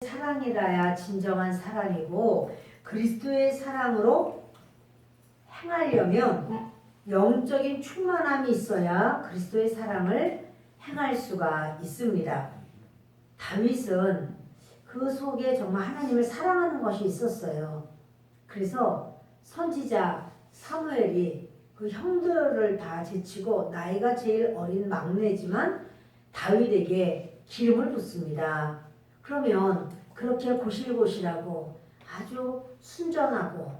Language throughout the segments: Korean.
사랑이라야 진정한 사랑이고, 그리스도의 사랑으로 행하려면 영적인 충만함이 있어야 그리스도의 사랑을 행할 수가 있습니다. 다윗은 그 속에 정말 하나님을 사랑하는 것이 있었어요. 그래서 선지자 사무엘이 그 형들을 다 제치고 나이가 제일 어린 막내지만 다윗에게 기름을 붓습니다. 그러면 그렇게 고실고실하고 아주 순전하고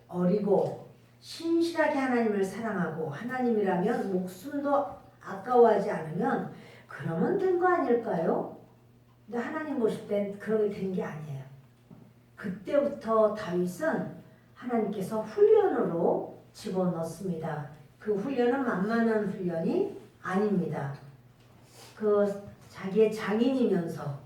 어리고 신실하게 하나님을 사랑하고 하나님이라면 목숨도 아까워하지 않으면 그러면 된 거 아닐까요? 근데 하나님 보실 땐 그렇게 된 게 아니에요. 그때부터 다윗은 하나님께서 훈련으로 집어넣습니다. 그 훈련은 만만한 훈련이 아닙니다. 그 자기의 장인이면서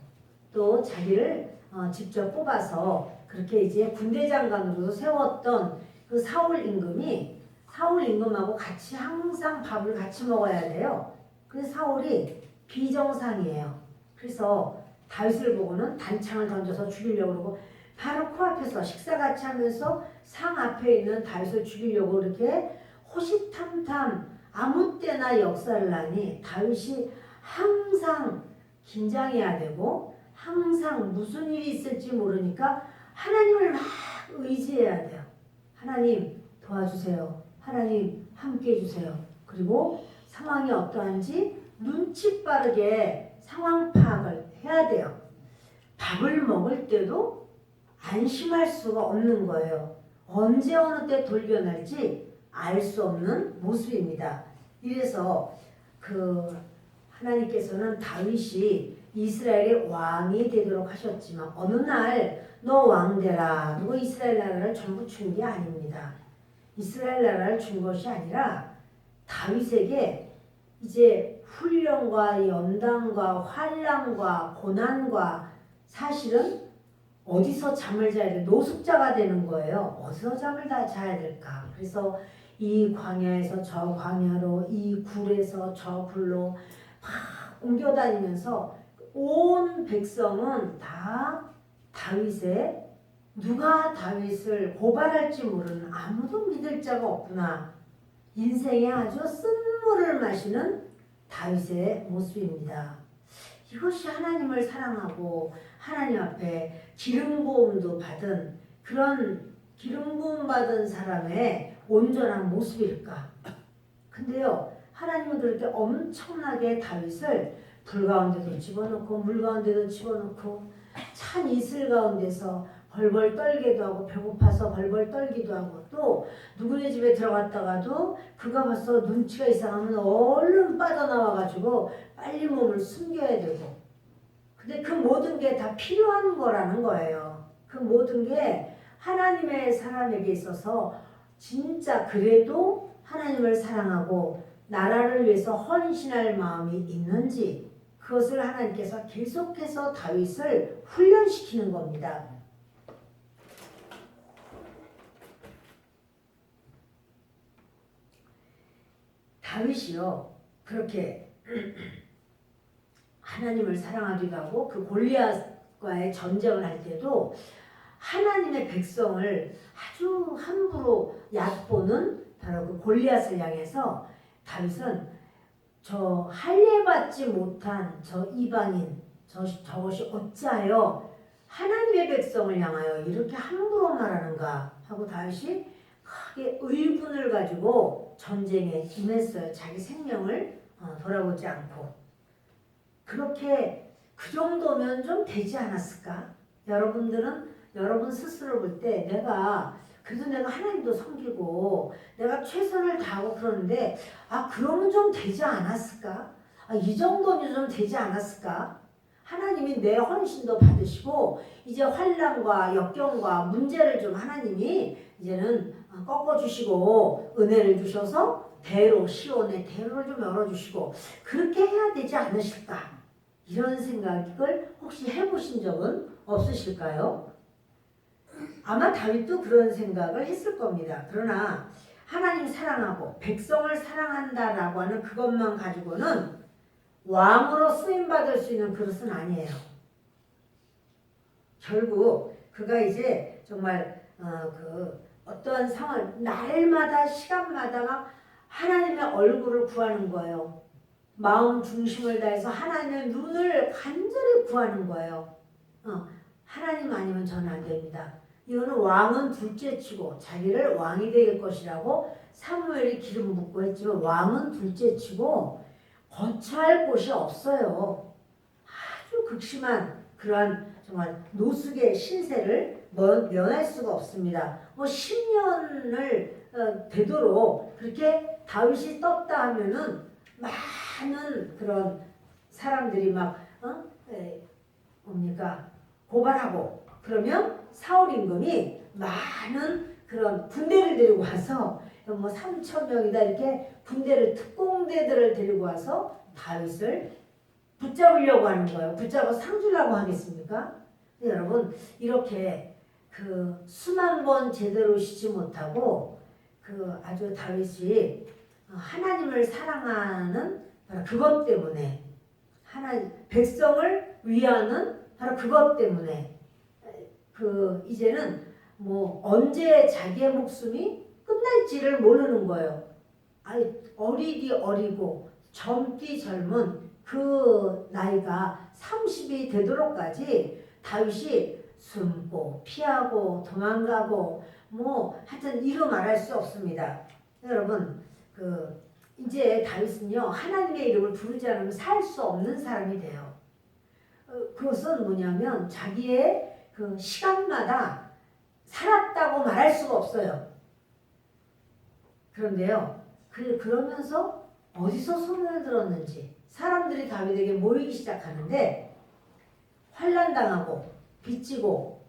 또 자기를 직접 뽑아서 그렇게 이제 군대 장관으로 세웠던 그 사울 임금하고 같이 항상 밥을 같이 먹어야 돼요. 근데 사울이 비정상이에요. 그래서 다윗을 보고는 단창을 던져서 죽이려고 그러고 바로 코앞에서 식사 같이 하면서 상 앞에 있는 다윗을 죽이려고 이렇게 호시탐탐 아무 때나 역사를 하니 다윗이 항상 긴장해야 되고 항상 무슨 일이 있을지 모르니까 하나님을 막 의지해야 돼요. 하나님 도와주세요. 하나님 함께 해주세요. 그리고 상황이 어떠한지 눈치 빠르게 상황 파악을 해야 돼요. 밥을 먹을 때도 안심할 수가 없는 거예요. 언제 어느 때 돌변할지 알 수 없는 모습입니다. 이래서 하나님께서는 다윗이 이스라엘의 왕이 되도록 하셨지만 어느 날 너 왕되라 그리고 이스라엘 나라를 전부 준 게 아닙니다. 이스라엘 나라를 준 것이 아니라 다윗에게 이제 훈련과 연단과 환난과 고난과 사실은 어디서 잠을 자야 돼? 노숙자가 되는 거예요. 어디서 잠을 다 자야 될까? 그래서 이 광야에서 저 광야로 이 굴에서 저 굴로 막 옮겨다니면서 온 백성은 다 누가 다윗을 고발할지 모르는 아무도 믿을 자가 없구나. 인생에 아주 쓴물을 마시는 다윗의 모습입니다. 이것이 하나님을 사랑하고 하나님 앞에 기름 부음도 받은 그런 기름 부음 받은 사람의 온전한 모습일까? 근데요, 하나님은 그렇게 엄청나게 다윗을 불 가운데도 집어넣고 물 가운데도 집어넣고 찬 이슬 가운데서 벌벌 떨기도 하고 배고파서 벌벌 떨기도 하고 또 누구네 집에 들어갔다가도 그가 벌써 눈치가 이상하면 얼른 빠져나와가지고 빨리 몸을 숨겨야 되고 근데 그 모든 게 다 필요한 거라는 거예요. 그 모든 게 하나님의 사람에게 있어서 진짜 그래도 하나님을 사랑하고 나라를 위해서 헌신할 마음이 있는지 그것을 하나님께서 계속해서 다윗을 훈련시키는 겁니다. 다윗이요 그렇게 하나님을 사랑하기도 하고 그 골리앗과의 전쟁을 할 때도 하나님의 백성을 아주 함부로 얕보는 바로 그 골리앗을 향해서 다윗은 저 할례받지 못한 저 이방인 저것이 어찌하여 하나님의 백성을 향하여 이렇게 함부로 말하는가 하고 다윗이 크게 의분을 가지고 전쟁에 임했어요. 자기 생명을 돌아보지 않고 그렇게 그 정도면 좀 되지 않았을까? 여러분 스스로 볼 때 그래도 내가 하나님도 섬기고 내가 최선을 다하고 그러는데 그러면 좀 되지 않았을까? 이 정도는 좀 되지 않았을까? 하나님이 내 헌신도 받으시고 이제 환난과 역경과 문제를 좀 하나님이 이제는 꺾어주시고 은혜를 주셔서 시온의 대로를 좀 열어주시고 그렇게 해야 되지 않으실까? 이런 생각을 혹시 해보신 적은 없으실까요? 아마 다윗도 그런 생각을 했을 겁니다. 그러나 하나님 사랑하고 백성을 사랑한다라고 하는 그것만 가지고는 왕으로 쓰임받을 수 있는 그릇은 아니에요. 결국 그가 이제 정말 그 어떠한 상황 날마다 시간마다 막 하나님의 얼굴을 구하는 거예요. 마음 중심을 다해서 하나님의 눈을 간절히 구하는 거예요. 하나님 아니면 저는 안 됩니다. 이거는 왕은 둘째치고 자기를 왕이 될 것이라고 사무엘이 기름 붓고 했지만 왕은 둘째치고 거처할 곳이 없어요. 아주 극심한 그러한 정말 노숙의 신세를 면할 수가 없습니다. 10년을 되도록 그렇게 다윗이 떴다 하면은 많은 그런 사람들이 막 뭡니까 고발하고 그러면 사울 임금이 많은 그런 군대를 데리고 와서 3,000명이다 이렇게 군대를 특공대들을 데리고 와서 다윗을 붙잡으려고 하는 거예요. 붙잡아 상 주려고 하겠습니까? 여러분 이렇게 그 수만 번 제대로 쉬지 못하고 그 아주 다윗이 하나님을 사랑하는 바로 그것 때문에 하나님 백성을 위하는 바로 그것 때문에 그 이제는 언제 자기의 목숨이 끝날지를 모르는 거예요. 어리디 어리고 젊디 젊은 그 나이가 30이 되도록까지 다윗이 숨고 피하고 도망가고 하여튼 이루 말할 수 없습니다. 여러분 이제 다윗은요 하나님의 이름을 부르지 않으면 살 수 없는 사람이 돼요. 그것은 뭐냐면 자기의 그 시간마다 살았다고 말할 수가 없어요. 그런데요 그러면서 어디서 소문을 들었는지 사람들이 다윗에게 모이기 시작하는데 환난당하고 빚지고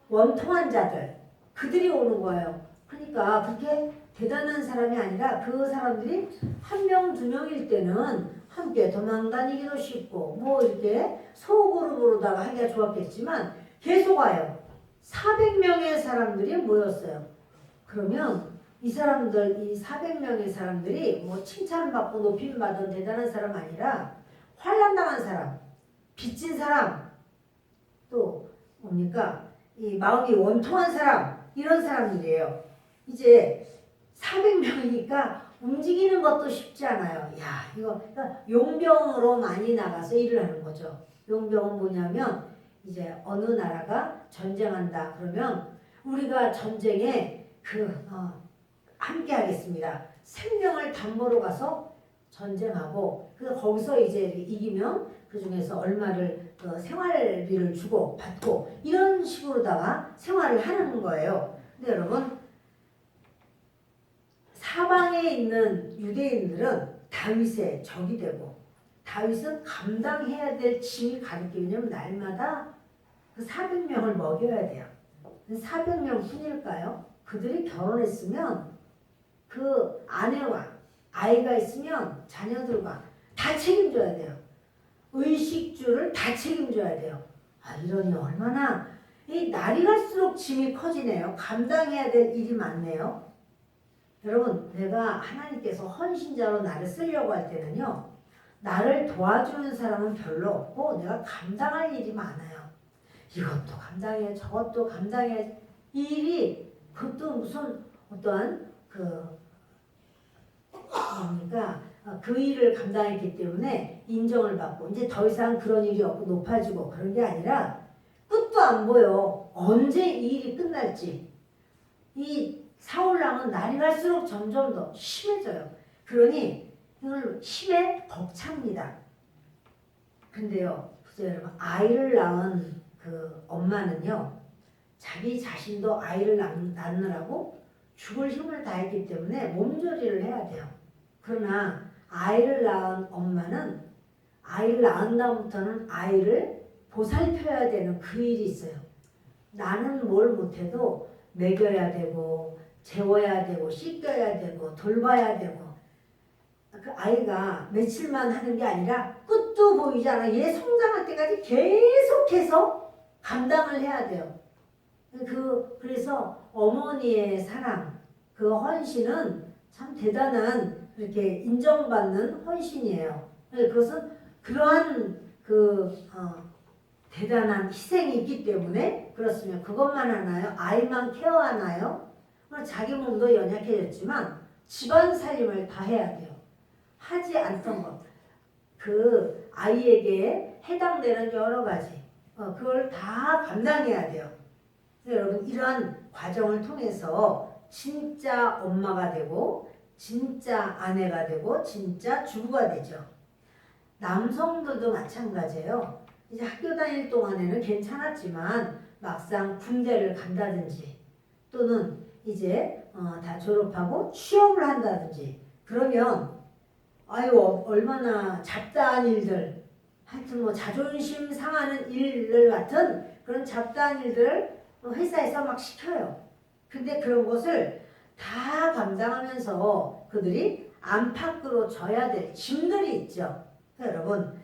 원통한 자들 그들이 오는 거예요. 그러니까 그렇게 대단한 사람이 아니라 그 사람들이 한 명, 두 명일 때는 함께 도망다니기도 쉽고 이렇게 소그룹으로다가 하기가 좋았겠지만 계속 와요. 400명의 사람들이 모였어요. 그러면 이 사람들, 이 400명의 사람들이 칭찬받고 높임받은 대단한 사람 아니라 환난당한 사람, 빚진 사람, 또 뭡니까? 이 마음이 원통한 사람, 이런 사람들이에요. 이제 400명이니까 움직이는 것도 쉽지 않아요. 이거 그러니까 용병으로 많이 나가서 일을 하는 거죠. 용병은 뭐냐면 이제 어느 나라가 전쟁한다 그러면 우리가 전쟁에 함께 하겠습니다. 생명을 담보로 가서 전쟁하고 그래서 거기서 이제 이기면 그 중에서 얼마를 생활비를 주고 받고 이런 식으로다가 생활을 하는 거예요. 근데 여러분 사방에 있는 유대인들은 다윗의 적이 되고 다윗은 감당해야 될 짐이 가득해요. 왜냐면 날마다 그 400명을 먹여야 돼요. 400명 뿐일까요? 그들이 결혼했으면 그 아내와 아이가 있으면 자녀들과 다 책임져야 돼요. 의식주를 다 책임져야 돼요. 이러니 얼마나 이 날이 갈수록 짐이 커지네요. 감당해야 될 일이 많네요. 여러분 내가 하나님께서 헌신자로 나를 쓰려고 할 때는요. 나를 도와주는 사람은 별로 없고 내가 감당할 일이 많아요. 이것도 감당해 저것도 감당해 이 일이 그것도 무슨 어떠한 뭡니까 그 일을 감당했기 때문에 인정을 받고 이제 더 이상 그런 일이 없고 높아지고 그런 게 아니라 끝도 안 보여. 언제 이 일이 끝날지. 이 사울왕은 날이 갈수록 점점 더 심해져요. 그러니 이걸 힘에 벅찹니다. 근데요 여러분 아이를 낳은 그 엄마는요 자기 자신도 아이를 낳느라고 죽을 힘을 다했기 때문에 몸조리를 해야 돼요. 그러나 아이를 낳은 엄마는 아이를 낳은 다음부터는 아이를 보살펴야 되는 그 일이 있어요. 나는 뭘 못해도 먹여야 되고 재워야 되고 씻겨야 되고 돌봐야 되고 그 아이가 며칠만 하는 게 아니라 끝도 보이지 않아. 얘 성장할 때까지 계속해서 감당을 해야 돼요. 그래서 어머니의 사랑, 그 헌신은 참 대단한 이렇게 인정받는 헌신이에요. 그것은 그러한 대단한 희생이 있기 때문에 그렇으면 그것만 하나요? 아이만 케어하나요? 자기 몸도 연약해졌지만 집안 살림을 다 해야 돼요. 하지 않던 것, 그 아이에게 해당되는 여러 가지 그걸 다 감당해야 돼요. 여러분 이러한 과정을 통해서 진짜 엄마가 되고 진짜 아내가 되고 진짜 주부가 되죠. 남성들도 마찬가지예요. 이제 학교 다닐 동안에는 괜찮았지만 막상 군대를 간다든지 또는 이제 다 졸업하고 취업을 한다든지 그러면 아유 얼마나 잡다한 일들 하여튼 뭐 자존심 상하는 일들 같은 그런 잡다한 일들을 회사에서 막 시켜요. 근데 그런 것을 다 감당하면서 그들이 안팎으로 져야 될 짐들이 있죠. 여러분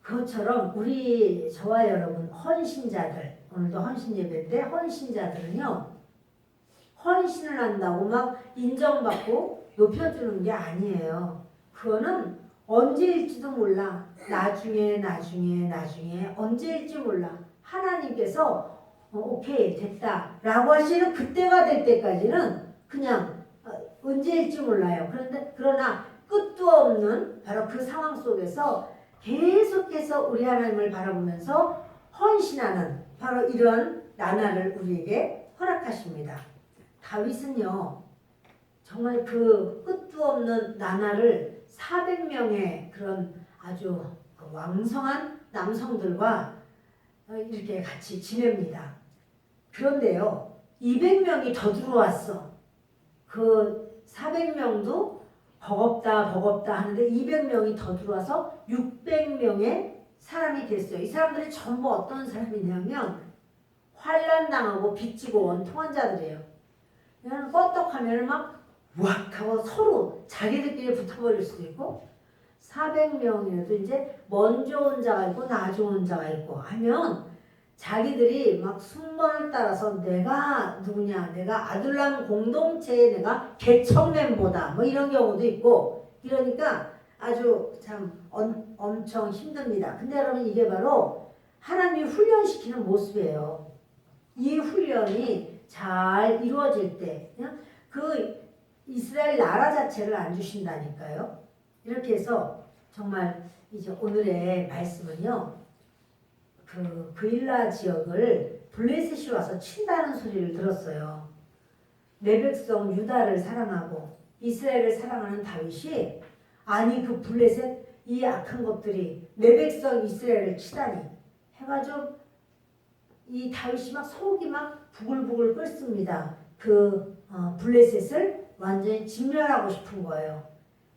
그것처럼 우리 저와 여러분 헌신자들 오늘도 헌신 예배인데 헌신자들은요 헌신을 한다고 막 인정받고 높여주는 게 아니에요. 그거는 언제일지도 몰라. 나중에 언제일지 몰라. 하나님께서 오케이 됐다 라고 하시는 그때가 될 때까지는 그냥 언제일지 몰라요. 그러나 끝도 없는 바로 그 상황 속에서 계속해서 우리 하나님을 바라보면서 헌신하는 바로 이런 나날을 우리에게 허락하십니다. 다윗은요 정말 그 끝도 없는 나날을 400명의 그런 아주 왕성한 남성들과 이렇게 같이 지냅니다. 그런데요 200명이 더 들어왔어. 그 400명도 버겁다 하는데 200명이 더 들어와서 600명의 사람이 됐어요. 이 사람들이 전부 어떤 사람이냐면 환난당하고 빚지고 원통한 자들이에요. 그냥 껐떡하면 막 왁 하고 서로 자기들끼리 붙어버릴 수도 있고 400명이라도 이제 먼저 온 자가 있고 나중 온 자가 있고 하면 자기들이 막 순번을 따라서 내가 누구냐 내가 아둘람 공동체의 내가 개척 멤버다 뭐 이런 경우도 있고 이러니까 아주 참 엄청 힘듭니다. 근데 여러분 이게 바로 하나님이 훈련시키는 모습이에요. 이 훈련이 잘 이루어질 때 그 이스라엘 나라 자체를 안 주신다니까요. 이렇게 해서 정말 이제 오늘의 말씀은요. 그 그일라 지역을 블레셋이 와서 친다는 소리를 들었어요. 내 백성 유다를 사랑하고 이스라엘을 사랑하는 다윗이 아니 그 블레셋 이 악한 것들이 내 백성 이스라엘을 치다니 해가지고 이 다윗이 막 속이 막 부글부글 끓습니다. 그 블레셋을 완전히 진멸하고 싶은 거예요.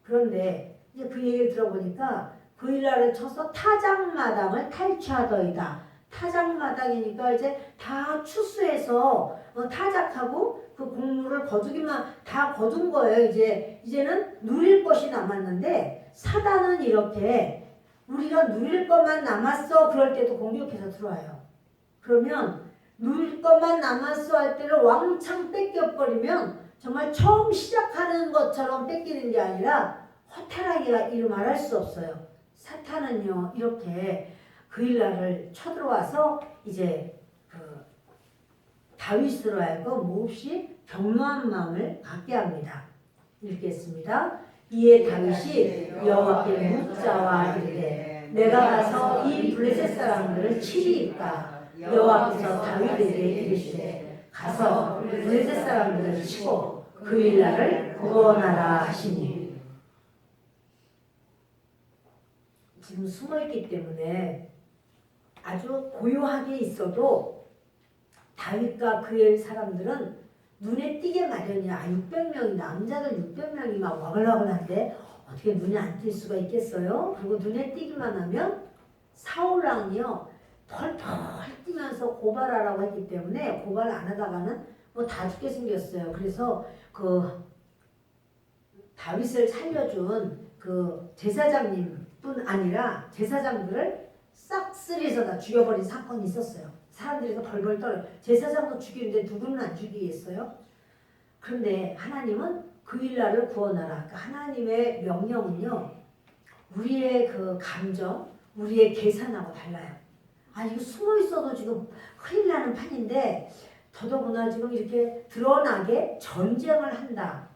그런데 이제 그 얘기를 들어보니까 그일라를 쳐서 타작마당을 탈취하더이다. 타작마당이니까 이제 다 추수해서 타작하고 그 곡물을 거두기만 다 거둔 거예요. 이제는 누릴 것이 남았는데 사단은 이렇게 우리가 누릴 것만 남았어 그럴 때도 공격해서 들어와요. 그러면 누릴 것만 남았어 할 때를 왕창 뺏겨버리면 정말 처음 시작하는 것처럼 뺏기는 게 아니라 허탈하기가 이루 말할 수 없어요. 사탄은요 이렇게 그일라를 쳐들어와서 이제 그 다윗으로 하여금 몹시 경노한 마음을 갖게 합니다. 읽겠습니다. 이에 다윗이 여호와께 묻자와 이르되 내가 가서 이 블레셋 사람들을 치리이까 여호와께서 다윗에게 이르시되 가서 블레셋 사람들을 치고 그일라를 구원하라 하시니 지금 숨어있기 때문에 아주 고요하게 있어도 다윗과 그의 사람들은 눈에 띄게 마련이야. 600명이 남자들 600명이 막 와글와글한데 어떻게 눈에 안 띌 수가 있겠어요? 그리고 눈에 띄기만 하면 사울왕이요 펄펄 뛰면서 고발하라고 했기 때문에 고발 안 하다가는 뭐 다 죽게 생겼어요. 그래서 그 다윗을 살려준 그 제사장님뿐 아니라 제사장들을 싹쓸이해서 다 죽여버린 사건이 있었어요. 사람들이 벌벌 떨어요. 제사장도 죽이는데 누구는 안 죽이겠어요? 그런데 하나님은 그일라를 구원하라. 그러니까 하나님의 명령은요. 우리의 그 감정, 우리의 계산하고 달라요. 아 이거 숨어 있어도 지금 큰일 나는 판인데 더더구나 지금 이렇게 드러나게 전쟁을 한다.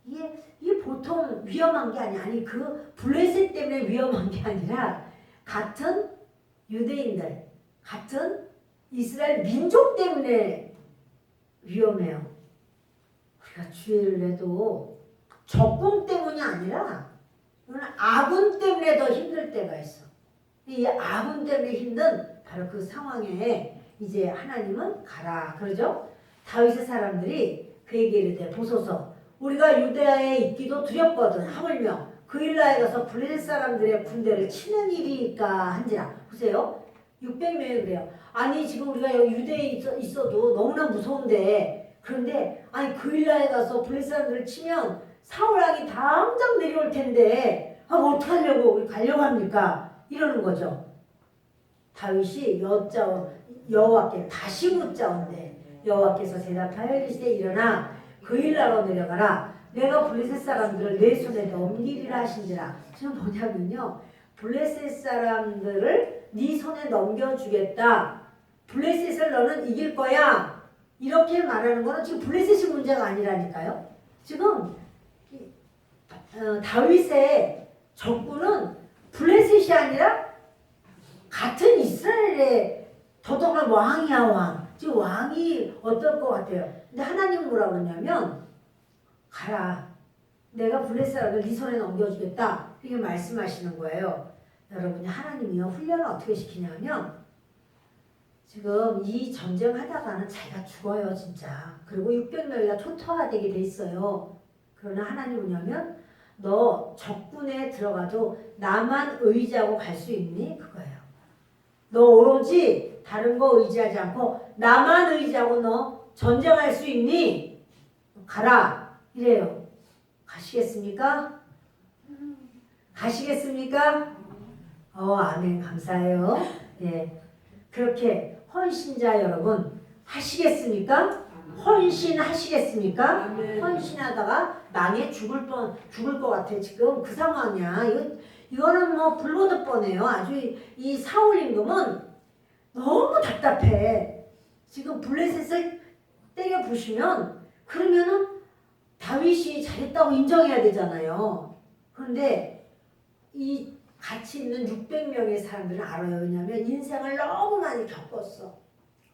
이게 보통 위험한 게 아니야. 아니 그 블레셋 때문에 위험한 게 아니라 같은 유대인들, 같은 이스라엘 민족 때문에 위험해요. 우리가 주의를 해도 적군 때문이 아니라 아군 때문에 더 힘들 때가 있어. 이 아군 때문에 힘든 바로 그 상황에 이제 하나님은 가라 그러죠. 다윗의 사람들이 그에게 이르되 보소서 우리가 유대아에 있기도 두렵거든 하물며 그일라에 가서 블레셋 사람들의 군대를 치는 일이니까 한지라. 보세요. 600명이 그래요. 아니 지금 우리가 여기 유대에 있어도 너무나 무서운데 그런데 아니 그일라에 가서 블레셋 사람들을 치면 사울왕이 당장 내려올 텐데 어떡하려고 우리 가려고 합니까? 이러는 거죠. 다윗이 여호와께 다시 묻자온대 여호와께서 대답하여 이르시되 일어나 그일라로 내려가라 내가 블레셋 사람들을 내 손에 넘기리라 하신지라. 지금 뭐냐면요 블레셋 사람들을 네 손에 넘겨주겠다. 블레셋을 너는 이길 거야. 이렇게 말하는 거는 지금 블레셋이 문제가 아니라니까요. 지금 다윗의 적군은 블레셋이 아니라 같은 이스라엘의 더더구나 왕이야 왕. 지금 왕이 어떨 것 같아요. 근데 하나님은 뭐라고 그러냐면 가라. 내가 블레셋 사람을 네 손에 넘겨주겠다. 이렇게 말씀하시는 거예요. 여러분이 하나님이요 훈련을 어떻게 시키냐면 지금 이 전쟁하다가는 자기가 죽어요 진짜. 그리고 600명이가 초토화되게 돼 있어요. 그러나 하나님은 뭐냐면 너 적군에 들어가도 나만 의지하고 갈 수 있니? 그거예요. 너 오로지 다른 거 의지하지 않고 나만 의지하고 너 전쟁할 수 있니? 가라. 이래요. 가시겠습니까? 가시겠습니까? 아멘. 감사해요. 예. 그렇게 헌신자 여러분 하시겠습니까? 헌신하시겠습니까? 헌신하다가 망해 죽을 것 같아. 지금 그 상황이야. 이거는 뭐 불보듯 뻔해요. 아주 이 사울 임금은 너무 답답해. 지금 블레셋을 때려 부시면 그러면은 다윗이 잘했다고 인정해야 되잖아요. 그런데 이 같이 있는 600명의 사람들은 알아요. 왜냐하면 인생을 너무 많이 겪었어.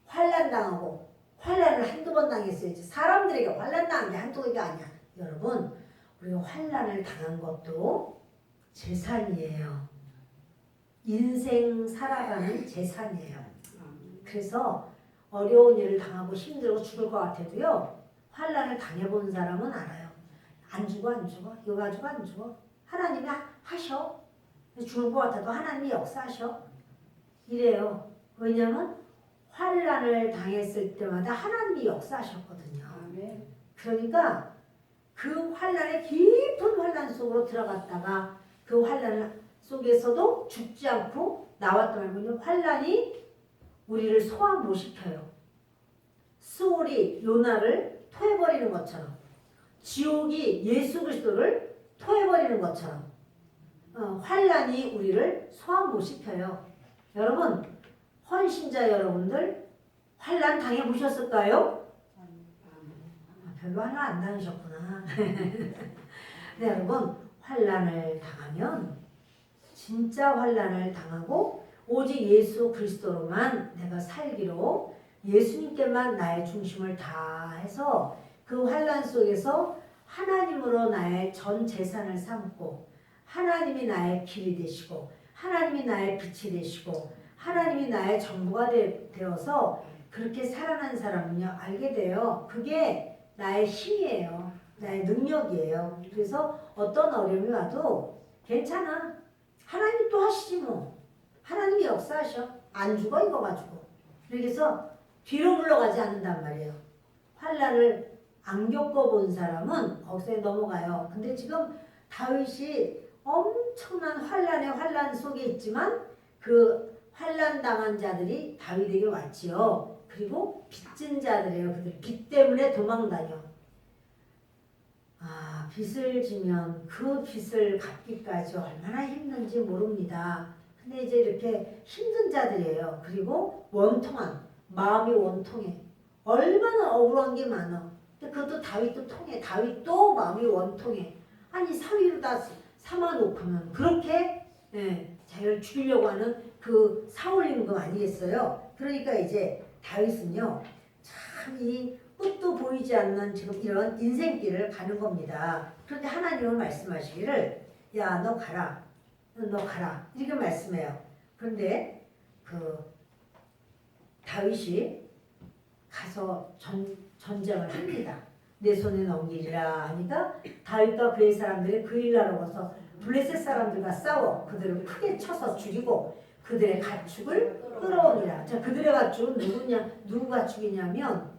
환난 당하고 환난을 한두 번 당했어야지. 사람들에게 환난 당한 게 한두 개가 아니야. 여러분 우리가 환난을 당한 것도 재산이에요. 인생 살아가는 재산이에요. 그래서 어려운 일을 당하고 힘들고 죽을 것 같아도요. 환난을 당해본 사람은 알아요. 안 죽어. 이거 가지고 안 죽어. 하나님이 하셔. 죽을 것 같아도 하나님이 역사하셔. 이래요. 왜냐하면 환난을 당했을 때마다 하나님이 역사하셨거든요. 그러니까 그 환난의 깊은 환난 속으로 들어갔다가 그 환난 속에서도 죽지 않고 나왔던 말고는 환난이 우리를 소환 못 시켜요. 스올이 요나를 토해버리는 것처럼 지옥이 예수 그리스도를 토해버리는 것처럼 환난이 우리를 소환 못 시켜요. 여러분 헌신자 여러분들 환난 당해보셨을까요? 별로 환난 안 당하셨구나. 네, 여러분 환난을 당하면 진짜 환난을 당하고 오직 예수 그리스도로만 내가 살기로 예수님께만 나의 중심을 다해서 그 환난 속에서 하나님으로 나의 전 재산을 삼고 하나님이 나의 길이 되시고 하나님이 나의 빛이 되시고 하나님이 나의 전부가 되어서 그렇게 살아난 사람은요 알게 돼요. 그게 나의 힘이에요. 나의 능력이에요. 그래서 어떤 어려움이 와도 괜찮아. 하나님이 또 하시지 뭐. 하나님이 역사하셔. 안 죽어 이거 가지고. 그래서 뒤로 물러가지 않는단 말이에요. 환난을 안 겪어본 사람은 거기서 넘어가요. 근데 지금 다윗이 엄청난 환난의 환난 속에 있지만 그 환난 당한 자들이 다윗에게 왔지요. 그리고 빚진 자들이에요. 그들 빚 때문에 도망다녀. 빚을 지면 그 빚을 갚기까지 얼마나 힘든지 모릅니다. 근데 이제 이렇게 힘든 자들이에요. 그리고 원통한 마음이 원통해. 얼마나 억울한 게 많아. 근데 그것도 다윗도 통해. 다윗도 마음이 원통해. 아니 사위로 다 삼아놓고는 그렇게 자기를 죽이려고 하는 그 사울 임금 아니겠어요? 그러니까 이제 다윗은요 참 이 끝도 보이지 않는 지금 이런 인생길을 가는 겁니다. 그런데 하나님은 말씀하시기를 야 너 가라. 너 가라. 이렇게 말씀해요. 그런데 그 다윗이 가서 전쟁을 합니다. 내 손에 넘기리라 하니까 다윗과 그의 사람들이 그 일나로 가서 블레셋 사람들과 싸워 그들을 크게 쳐서 죽이고 그들의 가축을 끌어오니라. 자, 그들의 가축은 누구 가축이냐면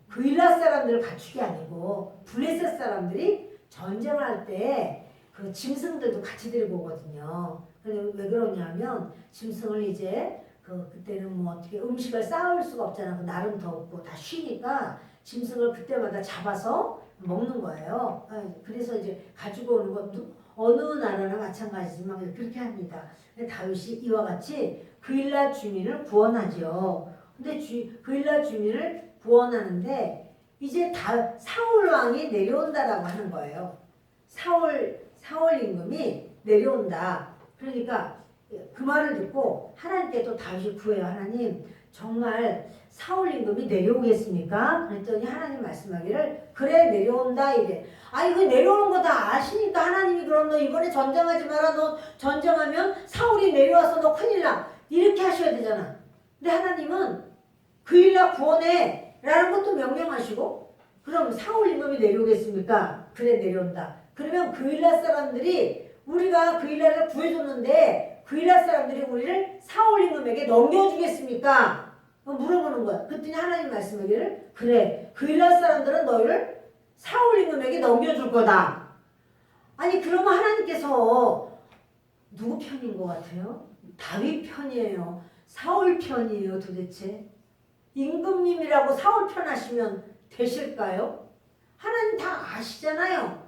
그일라 사람들 가축이 아니고 블레셋 사람들이 전쟁을 할 때 그 짐승들도 같이 데리고 오거든요. 왜 그러냐면 짐승을 이제 그때는 뭐 어떻게 음식을 쌓을 수가 없잖아. 날은 덥고 다 쉬니까 짐승을 그때마다 잡아서 먹는 거예요. 그래서 이제 가지고 오는 것도 어느 나라나 마찬가지지만 그렇게 합니다. 근데 다윗이 이와 같이 그일라 주민을 구원하죠. 근데 그일라 주민을 구원하는데 이제 사울 왕이 내려온다라고 하는 거예요. 사울 임금이 내려온다. 그러니까 그 말을 듣고 하나님께 또 다윗이 구해요. 하나님 정말 사울 임금이 내려오겠습니까? 그랬더니 하나님 말씀하기를 그래 내려온다 이래. 아 이거 내려오는 거 다 아시니까 하나님이 그럼 너 이번에 전쟁하지 마라. 너 전쟁하면 사울이 내려와서 너 큰일 나. 이렇게 하셔야 되잖아. 근데 하나님은 그 일날 구원해 라는 것도 명령하시고 그럼 사울 임금이 내려오겠습니까? 그래 내려온다. 그러면 그 일날 사람들이 우리가 그 일날을 구해줬는데 그 일날 사람들이 우리를 사울 임금에게 넘겨주겠습니까? 물어보는 거야. 그랬더니 하나님 말씀하기를 그래 그 일날 사람들은 너희를 사울 임금에게 넘겨줄 거다. 아니 그러면 하나님께서 누구 편인 것 같아요? 다윗 편이에요. 사울 편이에요 도대체? 임금님이라고 사울 편 하시면 되실까요? 하나님 다 아시잖아요.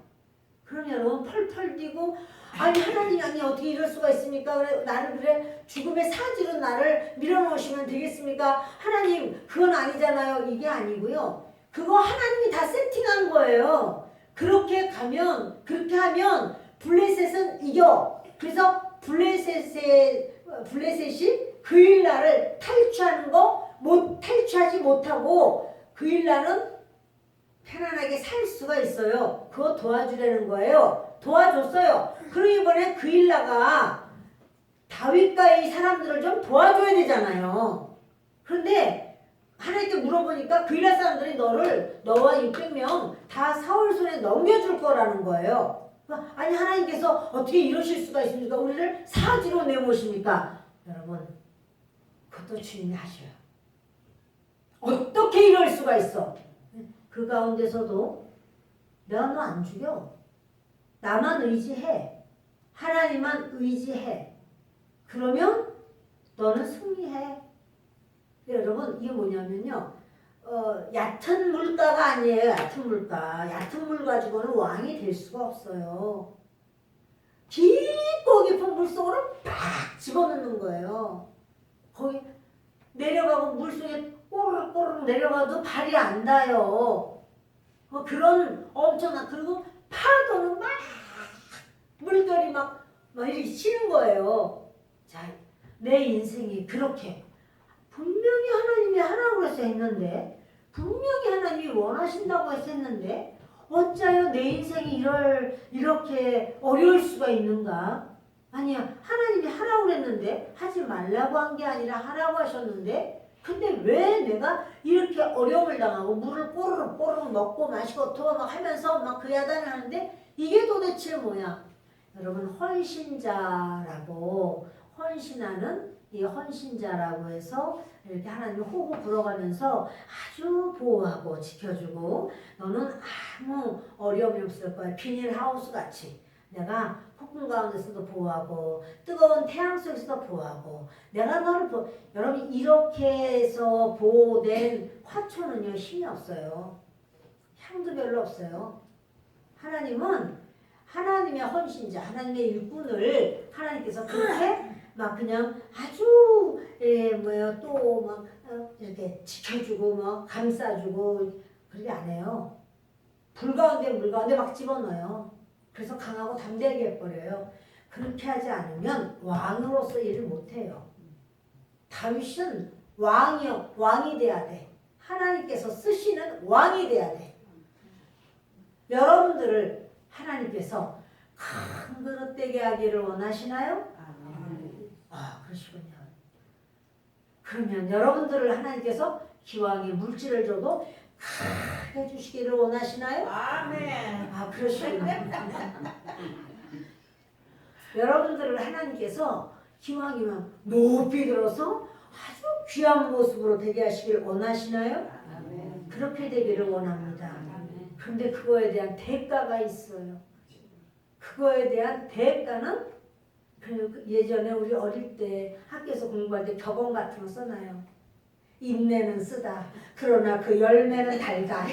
그럼 여러분 펄펄 뛰고 아니 하나님 아니 어떻게 이럴 수가 있습니까? 그래 나를 그래 죽음의 사지로 나를 밀어넣으시면 되겠습니까? 하나님 그건 아니잖아요. 이게 아니고요. 그거 하나님이 다 세팅한 거예요. 그렇게 하면 블레셋은 이겨. 그래서 블레셋이 그 일날을 탈취하지 못하고 그 일날은 편안하게 살 수가 있어요. 그거 도와주려는 거예요. 도와줬어요. 그리고 이번에 그 일라가 다윗과 이 사람들을 좀 도와줘야 되잖아요. 그런데 하나님께 물어보니까 그 일라 사람들이 너와 600명 다 사울 손에 넘겨줄 거라는 거예요. 아니 하나님께서 어떻게 이러실 수가 있습니까? 우리를 사지로 내모십니까? 여러분 그것도 주님이 하셔요. 어떻게 이럴 수가 있어? 그 가운데서도 내가 너 안 죽여. 나만 의지해. 하나님만 의지해. 그러면 너는 승리해. 여러분 이게 뭐냐면요. 얕은 물가가 아니에요. 얕은 물가. 얕은 물 가지고는 왕이 될 수가 없어요. 깊고 깊은 물속으로 팍 집어넣는 거예요. 거기 내려가고 물속에 꼬르륵 내려가도 발이 안 닿아요. 그런 엄청난 그리고 파도는 막 물결이 막 이렇게 치는 거예요. 자, 내 인생이 그렇게 분명히 하나님이 하라고 해서 했는데 분명히 하나님이 원하신다고 해서 했는데 어찌하여 내 인생이 이렇게 어려울 수가 있는가? 아니야 하나님이 하라고 했는데 하지 말라고 한 게 아니라 하라고 하셨는데 근데 왜 내가 이렇게 어려움을 당하고 물을 꼬르륵 먹고 마시고 또 막 하면서 막 그 야단을 하는데 이게 도대체 뭐야? 여러분 헌신자라고 헌신하는 이 헌신자라고 해서 이렇게 하나님이 호흡 불어가면서 아주 보호하고 지켜주고 너는 아무 어려움이 없을 거야. 비닐하우스 같이 내가 폭풍 가운데서도 보호하고 뜨거운 태양 속에서도 보호하고 내가 너를 여러분 이렇게 해서 보호된 화초는요 힘이 없어요. 향도 별로 없어요. 하나님은 하나님의 헌신자 하나님의 일꾼을 하나님께서 그렇게 막 그냥 아주 또막 이렇게 지켜주고 뭐 감싸주고 그렇게 안 해요. 물 가운데 막 집어넣어요. 그래서 강하고 담대하게 해버려요. 그렇게 하지 않으면 왕으로서 일을 못해요. 다윗은 왕이 돼야 돼. 하나님께서 쓰시는 왕이 돼야 돼. 여러분들을 하나님께서 큰 그릇 되게 하기를 원하시나요? 그러시군요. 그러면 여러분들을 하나님께서 기왕에 물질을 줘도 크게 해주시기를 원하시나요? 아멘. 그러시군요. 여러분들을 하나님께서 기왕이면 높이 들어서 아주 귀한 모습으로 되게 하시기를 원하시나요? 아멘. 그렇게 되기를 원합니다. 그런데 그거에 대한 대가가 있어요. 그거에 대한 대가는 예전에 우리 어릴 때 학교에서 공부할 때 격언 같은 거 써놔요. 인내는 쓰다. 그러나 그 열매는 달다.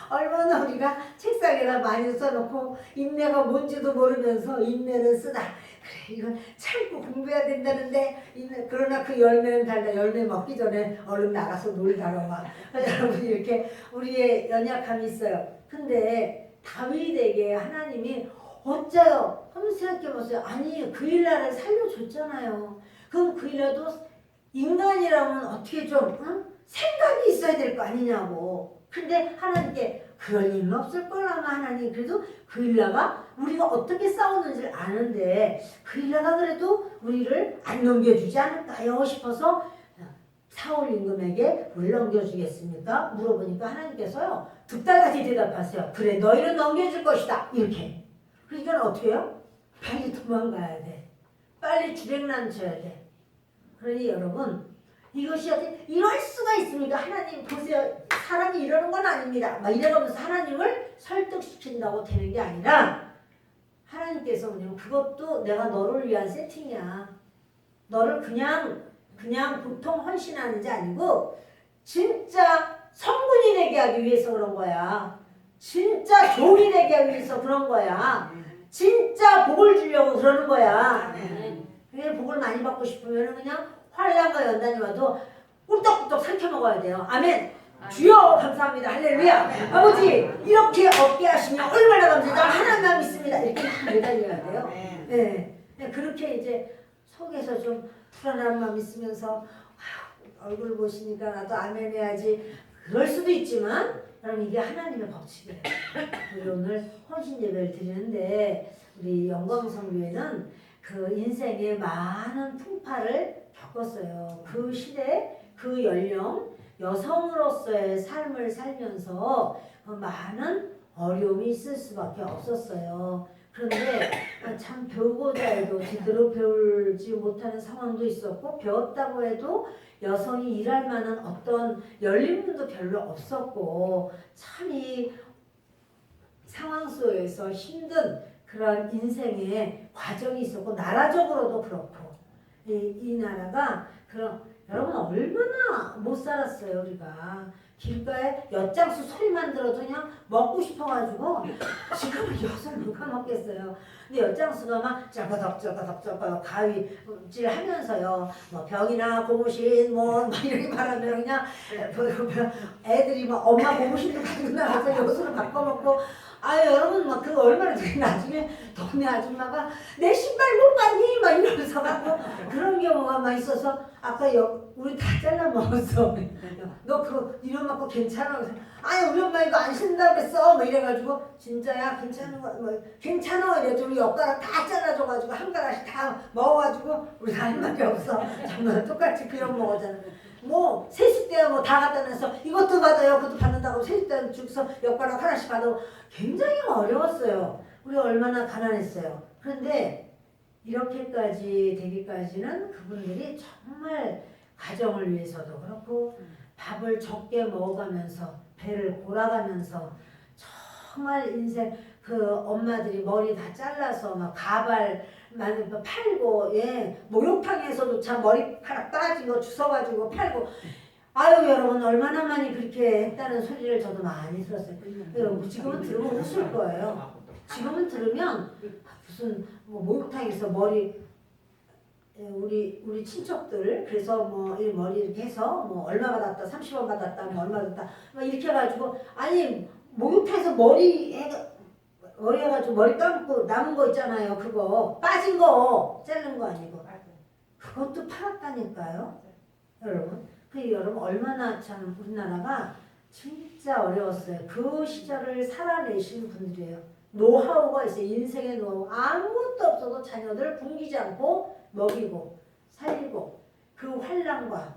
얼마나 우리가 책상에다 많이 써놓고 인내가 뭔지도 모르면서 인내는 쓰다. 그래 이건 참고 공부해야 된다는데 그러나 그 열매는 달다. 열매 먹기 전에 얼른 나가서 놀다가 막 여러분 이렇게 우리의 연약함이 있어요. 근데 다윗에게 하나님이 어째요? 한번 생각해보세요. 아니 그 일날을 살려줬잖아요. 그럼 그 일날도 인간이라면 어떻게 좀 생각이 있어야 될 거 아니냐고. 근데 하나님께 그럴 일은 없을 걸 아마 하나님. 그래도 그 일라가 우리가 어떻게 싸우는지를 아는데 그 일라가 그래도 우리를 안 넘겨주지 않을까요 싶어서 사울 임금에게 물 넘겨주겠습니까? 물어보니까 하나님께서요 득달같이 대답하세요. 그래 너희는 넘겨줄 것이다. 이렇게. 그러니까 어떻게 해요? 빨리 도망가야 돼. 빨리 주행난 쳐야 돼. 그러니 여러분 이것이 어떻게 이럴 수가 있습니까? 하나님 보세요. 사람이 이러는 건 아닙니다. 막 이래가면서 하나님을 설득시킨다고 되는 게 아니라 하나님께서 그것도 내가 너를 위한 세팅이야. 너를 그냥 보통 헌신하는지 아니고 진짜 성군이 되게 하기 위해서 그런 거야. 진짜 종이 되게 하기 위해서 그런 거야. 진짜 복을 주려고 그러는 거야. 그냥 복을 많이 받고 싶으면 그냥 환란과 연단이 와도 꿀떡꿀떡 삼켜 먹어야 돼요. 아멘. 주여 감사합니다. 할렐루야. 아버지 이렇게 얻게 하시면 얼마나 감사해요. 하나님만 믿습니다. 이렇게 매달려야 돼요. 네. 그렇게 이제 속에서 좀 불안한 마음 있으면서 얼굴 보시니까 나도 아멘 해야지. 그럴 수도 있지만 여러분 이게 하나님의 법칙이에요. 우리 오늘 헌신 예배를 드리는데 우리 영광성교회는 그 인생의 많은 풍파를 겪었어요. 그 시대, 그 연령, 여성으로서의 삶을 살면서 많은 어려움이 있을 수밖에 없었어요. 그런데 참 배우고자 해도 제대로 배우지 못하는 상황도 있었고 배웠다고 해도 여성이 일할 만한 어떤 열림도 별로 없었고 참 이 상황 속에서 힘든 그런 인생의 과정이 있었고 나라적으로도 그렇고 이 나라가 그런 여러분 얼마나 못 살았어요 우리가. 길가에 엿장수 소리만 들어도 그냥 먹고 싶어가지고 지금은 엿을 누가 먹겠어요. 근데 엿장수가 막 쩌거덕 가위질 하면서요 뭐 병이나 고무신 뭐 이렇게 말하면 그냥 애들이 막 엄마 고무신도 가지고 나가서 엿으로 바꿔먹고 여러분 막 그거 얼마나 나중에 동네 아줌마가 내 신발 못 봤니? 막 이러면서 갖고 그런 경우가 막 있어서 아까 우리 다 잘라 먹었어. 너 그거 이런 맞고 괜찮아? 아니 우리 엄마 이거 안 신다고 그랬어. 뭐 이래가지고 진짜야 괜찮은 거 뭐 괜찮아 이래가지고 젓가락 다 잘라줘가지고 한 가락씩 다 먹어가지고 우리 할 말이 없어. 정말 똑같이 그냥 먹었잖아. 뭐 세숫대 뭐 다 갖다 놔서 이것도 받아요 그것도 받는다고 세숫대 주고서 젓가락 하나씩 받아. 굉장히 어려웠어요. 우리 얼마나 가난했어요. 그런데 이렇게까지 되기까지는 그분들이 정말 가정을 위해서도 그렇고 밥을 적게 먹어가면서 배를 골아가면서 정말 인생 그 엄마들이 머리 다 잘라서 막 가발 많이 팔고 목욕탕에서도 참 머리카락 빠진 거 주워가지고 팔고 여러분 얼마나 많이 그렇게 했다는 소리를 저도 많이 들었어요. 여러분 지금은 들으면 웃을 거예요. 지금은 들으면 무슨 목욕탕에서 머리 우리 친척들 그래서 뭐 이 머리 이렇게 해서 뭐 얼마 받았다 30원 받았다 뭐 얼마 받았다 막 이렇게 해가지고 아니 목욕탕에서 머리 해가지고 머리 감고 남은 거 있잖아요. 그거 빠진 거 자른 거 아니고 그것도 팔았다니까요. 여러분 여러분 얼마나 참 우리나라가 진짜 어려웠어요. 그 시절을 살아내신 분들이에요. 노하우가 있어요. 인생의 노하우. 아무것도 없어도 자녀들 굶기지 않고 먹이고 살리고 그 환란과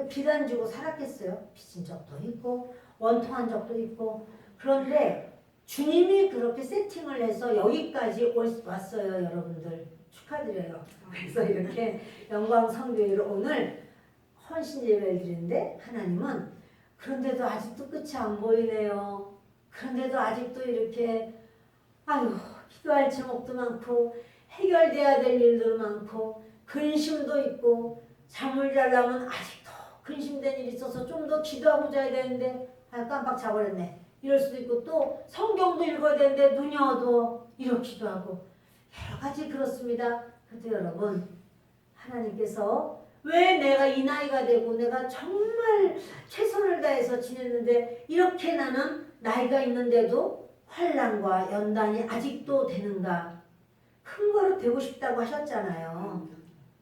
비단 주고 살았겠어요. 빚진 적도 있고 원통한 적도 있고 그런데 주님이 그렇게 세팅을 해서 여기까지 왔어요. 여러분들 축하드려요. 그래서 이렇게 영광 성교회로 오늘 헌신 예배를 드리는데 하나님은 그런데도 아직도 끝이 안 보이네요. 그런데도 아직도 이렇게 아유 기도할 제목도 많고 해결돼야 될 일도 많고 근심도 있고 잠을 자려면 아직도 근심된 일이 있어서 좀 더 기도하고 자야 되는데 아 깜빡 자버렸네. 이럴 수도 있고 또 성경도 읽어야 되는데 눈이 어두워 이렇기도 하고 여러 가지 그렇습니다. 그래도 여러분 하나님께서 왜 내가 이 나이가 되고 내가 정말 최선을 다해서 지냈는데 이렇게 나는 나이가 있는데도 환난과 연단이 아직도 되는가? 큰 거로 되고 싶다고 하셨잖아요.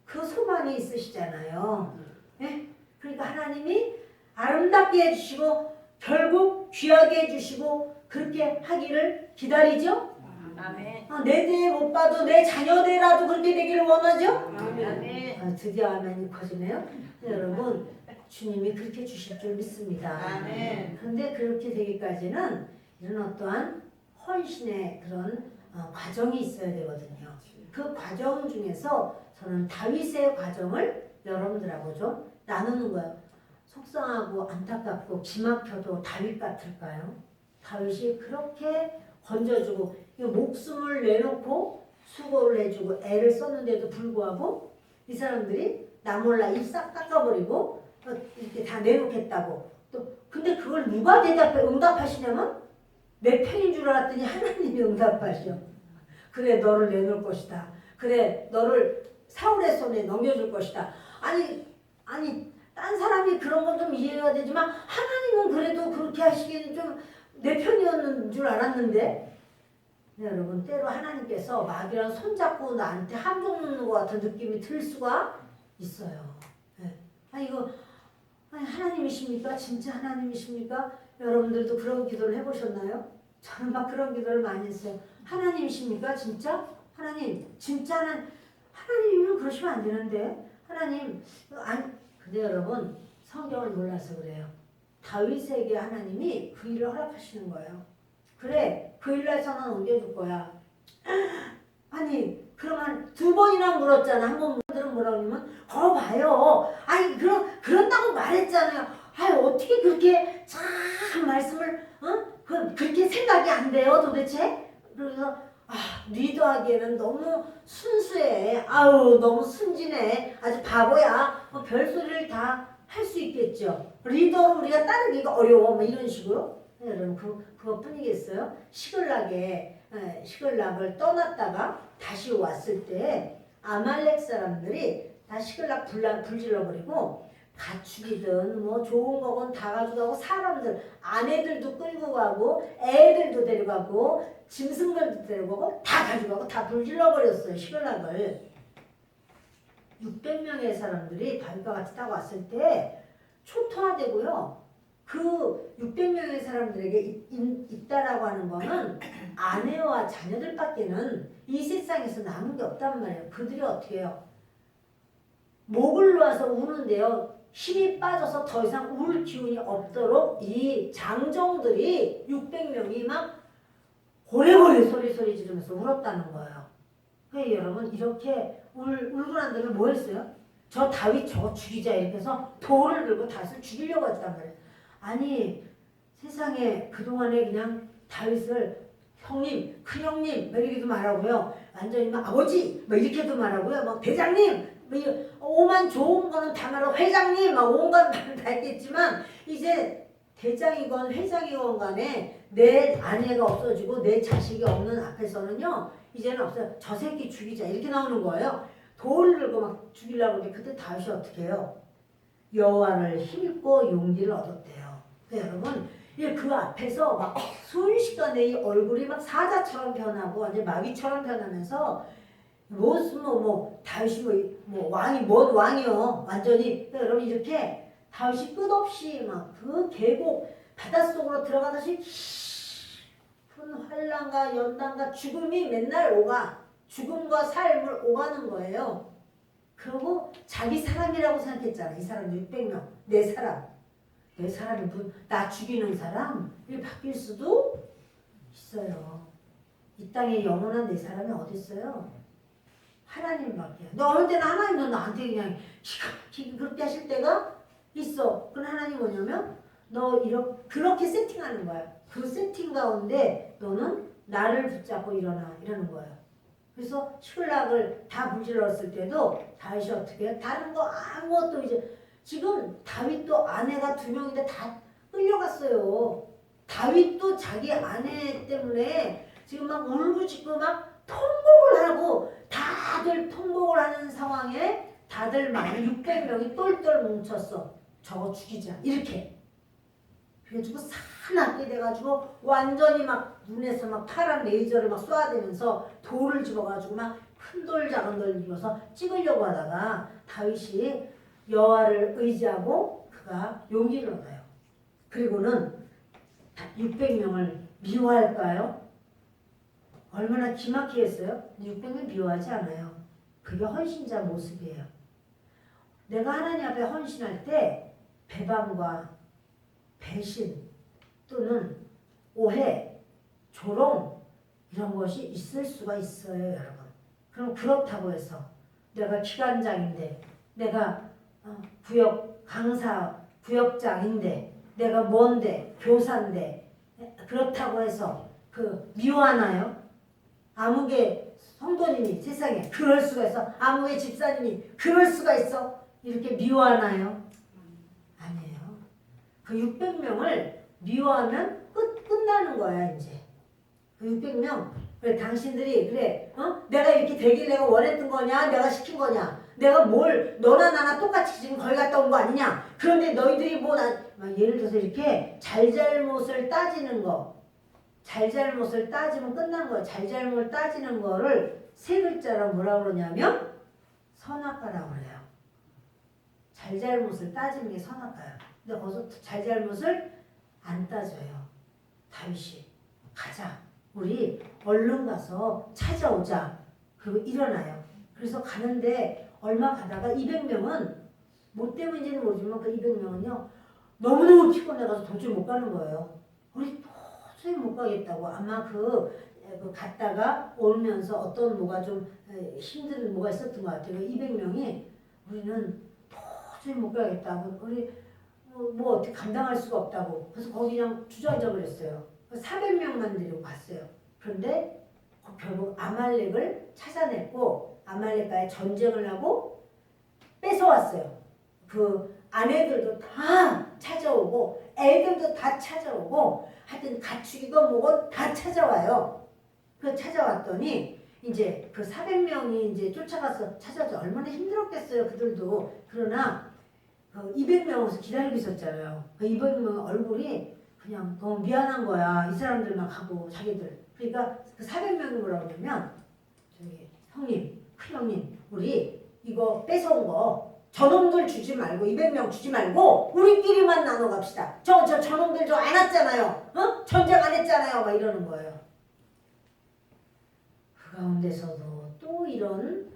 그 소망이 있으시잖아요. 네? 그러니까 하나님이 아름답게 해주시고 결국 귀하게 해주시고 그렇게 하기를 기다리죠. 아멘. 내 대에 못 봐도 내 자녀들이라도 그렇게 되기를 원하죠. 아멘. 드디어 아멘이 커지네요. 여러분 주님이 그렇게 주실 줄 믿습니다. 아멘. 그런데 그렇게 되기까지는 이런 어떠한 헌신의 그런 과정이 있어야 되거든요. 그 과정 중에서 저는 다윗의 과정을 여러분들하고 좀 나누는 거예요. 속상하고 안타깝고 기막혀도 다윗 같을까요? 다윗이 그렇게 건져주고 목숨을 내놓고 수고를 해주고 애를 썼는데도 불구하고 이 사람들이 나 몰라 입 싹 깎아버리고 이렇게 다 내놓겠다고 또 근데 그걸 누가 응답하시냐면 내 편인 줄 알았더니 하나님이 응답하셔. 그래 너를 내놓을 것이다. 그래 너를 사울의 손에 넘겨줄 것이다. 아니 딴 사람이 그런 건 좀 이해가 되지만 하나님은 그래도 그렇게 하시기에는 좀 내 편이었는 줄 알았는데 네, 여러분 때로 하나님께서 마귀랑 손잡고 나한테 함정 놓는 것 같은 느낌이 들 수가 있어요. 네. 이거 하나님이십니까? 진짜 하나님이십니까? 여러분들도 그런 기도를 해보셨나요? 저는 막 그런 기도를 많이 했어요. 하나님이십니까? 진짜? 하나님 진짜 하나님이면 그러시면 안 되는데 하나님 아니 근데 여러분 성경을 몰라서 그래요. 다윗에게 하나님이 그 일을 허락하시는 거예요. 그래 그 일에서는 옮겨줄 거야. 아니 그러면 두 번이나 물었잖아. 한 번 물들은 뭐라고 하냐면 봐요. 아니 그런다고 말했잖아요. 어떻게 그렇게 참 말씀을 그렇게 생각이 안 돼요 도대체? 그래서 리더하기에는 너무 순수해. 너무 순진해. 아주 바보야. 별소리를 다 할 수 있겠죠. 리더를 우리가 따르기가 어려워. 뭐 이런 식으로. 여러분 그것뿐이겠어요? 시글락을 떠났다가 다시 왔을 때 아말렉 사람들이 다 시글락 불질러버리고 가축이든 뭐 좋은 거건 다 가져가고 사람들 아내들도 끌고 가고 애들도 데려가고 짐승들도 데려가고 다 가져가고 다 불질러버렸어요. 시글락을 600명의 사람들이 다윗과 같이 딱 왔을 때 초토화되고요. 그 600명의 사람들에게 있다라고 하는 거는 아내와 자녀들밖에는 이 세상에서 남은 게 없단 말이에요. 그들이 어떻게 해요? 목을 놓아서 우는데요. 힘이 빠져서 더 이상 울 기운이 없도록 이 장정들이 600명이 막 고래고래 소리 지르면서 울었다는 거예요. 여러분 이렇게 울고 난 다음에 뭐 했어요? 저 다윗 저거 죽이자 이렇게 해서 돌을 들고 다윗을 죽이려고 했단 말이에요. 아니 세상에 그동안에 그냥 다윗을 형님, 큰형님 막 이렇게도 말하고요. 완전히 막 아버지 막 이렇게도 말하고요. 막 대장님 오만 좋은 거는 다 말하고 회장님 막 온갖 말을 다 했겠지만 이제 대장이건 회장이건 간에 내 아내가 없어지고 내 자식이 없는 앞에서는요. 이제는 없어요. 저 새끼 죽이자 이렇게 나오는 거예요. 돌을 들고 막 죽이려고 하는데 그때 다윗이 어떻게 해요? 여호와를 힘입고 용기를 얻었대요. 여러분 그 앞에서 막 순식간에 이 얼굴이 막 사자처럼 변하고 완전 마귀처럼 변하면서 무슨 다윗이 왕이 뭔 왕이요 완전히. 여러분 이렇게 다윗이 끝없이 막 그 계곡 바닷속으로 들어가듯이 큰 환란과 연단과 죽음이 맨날 오가 죽음과 삶을 오가는 거예요. 그리고 자기 사람이라고 생각했잖아. 이 사람 600명 내 사람. 내 사람이 나 죽이는 사람? 이게 바뀔 수도 있어요. 이 땅에 영원한 내 사람이 어디 있어요? 하나님밖에. 너 어느 때는 하나님도 나한테 그냥 기가 그렇게 하실 때가 있어. 그럼 하나님 뭐냐면 너 그렇게 세팅하는 거야. 그 세팅 가운데 너는 나를 붙잡고 일어나 이러는 거예요. 그래서 신락을 다 불질렀을 때도 다윗이 어떻게 해요? 다른 거 아무것도 이제 지금 다윗도 아내가 2명인데 다 끌려갔어요. 다윗도 자기 아내 때문에 지금 막 울부짖고 막 통곡을 하고 다들 통곡을 하는 상황에 다들 막 600명이 똘똘 뭉쳤어. 저거 죽이자 이렇게. 그래가지고 사납게 돼가지고 완전히 막 눈에서 막 파란 레이저를 막 쏘아대면서 돌을 집어가지고 막 큰 돌 작은 돌 집어서 찍으려고 하다가 다윗이 여호와를 의지하고 그가 용기를 얻어요. 그리고는 600명을 미워할까요? 얼마나 기막히게 했어요? 600명 미워하지 않아요. 그게 헌신자 모습이에요. 내가 하나님 앞에 헌신할 때 배반과 배신 또는 오해, 조롱 이런 것이 있을 수가 있어요, 여러분. 그럼 그렇다고 해서 내가 기관장인데 내가 구역 강사 구역장인데 내가 뭔데 교사인데 그렇다고 해서 미워하나요? 아무개 성도님이 세상에 그럴 수가 있어? 아무개 집사님이 그럴 수가 있어? 이렇게 미워하나요? 아니에요. 그 600명을 미워하면 끝나는 거야 이제. 그 600명 그래 당신들이 그래 내가 이렇게 되길 내가 원했던 거냐 내가 시킨 거냐 내가 뭘 너나 나나 똑같이 지금 거기 갔다 온 거 아니냐 그런데 너희들이 예를 들어서 이렇게 잘잘못을 따지는 거 잘잘못을 따지면 끝난 거예요. 잘잘못을 따지는 거를 3글자로 뭐라고 그러냐면 선악과라고 그래요. 잘잘못을 따지는 게 선악과예요. 근데 거기서 잘잘못을 안 따져요. 다윗이 가자. 우리 얼른 가서 찾아오자. 그리고 일어나요. 그래서 가는데 얼마 가다가 200명은 뭐 때문인지는 모르지만 그 200명은요. 너무너무 피곤해가지고 도저히 못 가는 거예요. 우리 도저히 못 가겠다고. 아마 갔다가 오면서 어떤 뭐가 좀 힘든 뭐가 있었던 것 같아요. 200명이 우리는 도저히 못 가겠다고. 우리 뭐 어떻게 감당할 수가 없다고. 그래서 거기 그냥 주저앉아 버렸어요. 400명만 데리고 갔어요. 그런데 결국 아말렉을 찾아냈고 아말렉과의 전쟁을 하고 뺏어왔어요. 그 아내들도 다 찾아오고 애들도 다 찾아오고 하여튼 가축이건 뭐건 다 찾아와요. 그 찾아왔더니 이제 그 400명이 이제 쫓아가서 찾아서 얼마나 힘들었겠어요. 그들도. 그러나 200명에서 기다리고 있었잖아요. 그 200명 얼굴이 그냥 너무 미안한 거야. 이 사람들만 가고 자기들. 그러니까 그 400명이 뭐라고 그러냐면 형님, 큰형님 우리 이거 뺏어온 거 저놈들 주지 말고 200명 주지 말고 우리끼리만 나눠 갑시다. 저놈들 저 안 왔잖아요. 전쟁 안 했잖아요. 막 이러는 거예요. 그 가운데서도 또 이런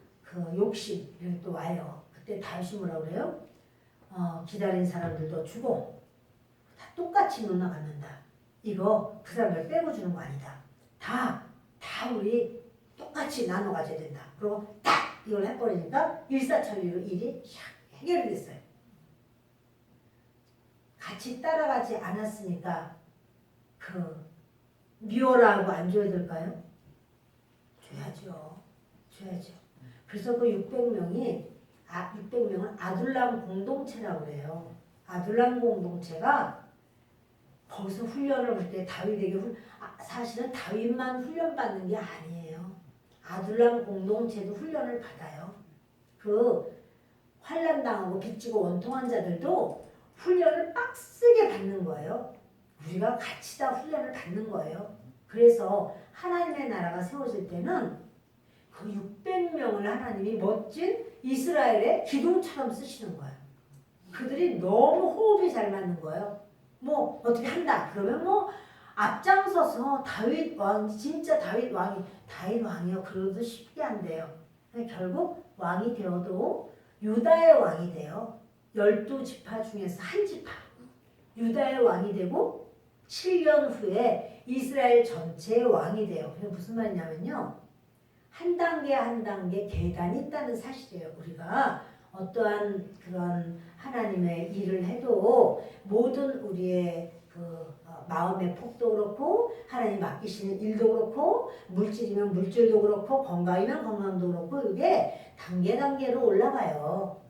욕심이 또 와요. 그때 다윗이 뭐라고 그래요? 기다린 사람들도 주고 다 똑같이 놀아갔는다. 이거 그 사람을 빼고 주는 거 아니다. 다 우리 똑같이 나눠 가져야 된다. 그리고 딱 이걸 해버리니까 일사천리로 일이 해결이 됐어요. 같이 따라가지 않았으니까 미워라고 안 줘야 될까요? 줘야죠. 그래서 그 600명은 아둘람 공동체라고 그래요. 아둘람 공동체가 거기서 훈련을 할 때 다윗에게 사실은 다윗만 훈련받는 게 아니에요. 아둘람 공동체도 훈련을 받아요. 그 환난당하고 빚지고 원통한 자들도 훈련을 빡세게 받는 거예요. 우리가 같이 다 훈련을 받는 거예요. 그래서 하나님의 나라가 세워질 때는 그 600명을 하나님이 멋진 이스라엘의 기둥처럼 쓰시는 거예요. 그들이 너무 호흡이 잘 맞는 거예요. 뭐 어떻게 한다 그러면 뭐 앞장서서 다윗 왕 진짜 다윗 왕이요 그러도 쉽게 안 돼요. 결국 왕이 되어도 유다의 왕이 돼요. 12지파 중에서 한 지파 유다의 왕이 되고 7년 후에 이스라엘 전체의 왕이 돼요. 그게 무슨 말이냐면요. 한 단계 한 단계 계단이 있다는 사실이에요. 우리가 어떠한 그런 하나님의 일을 해도 모든 우리의 그 마음의 폭도 그렇고 하나님 맡기시는 일도 그렇고 물질이면 물질도 그렇고 건강이면 건강도 그렇고 이게 단계로 올라가요.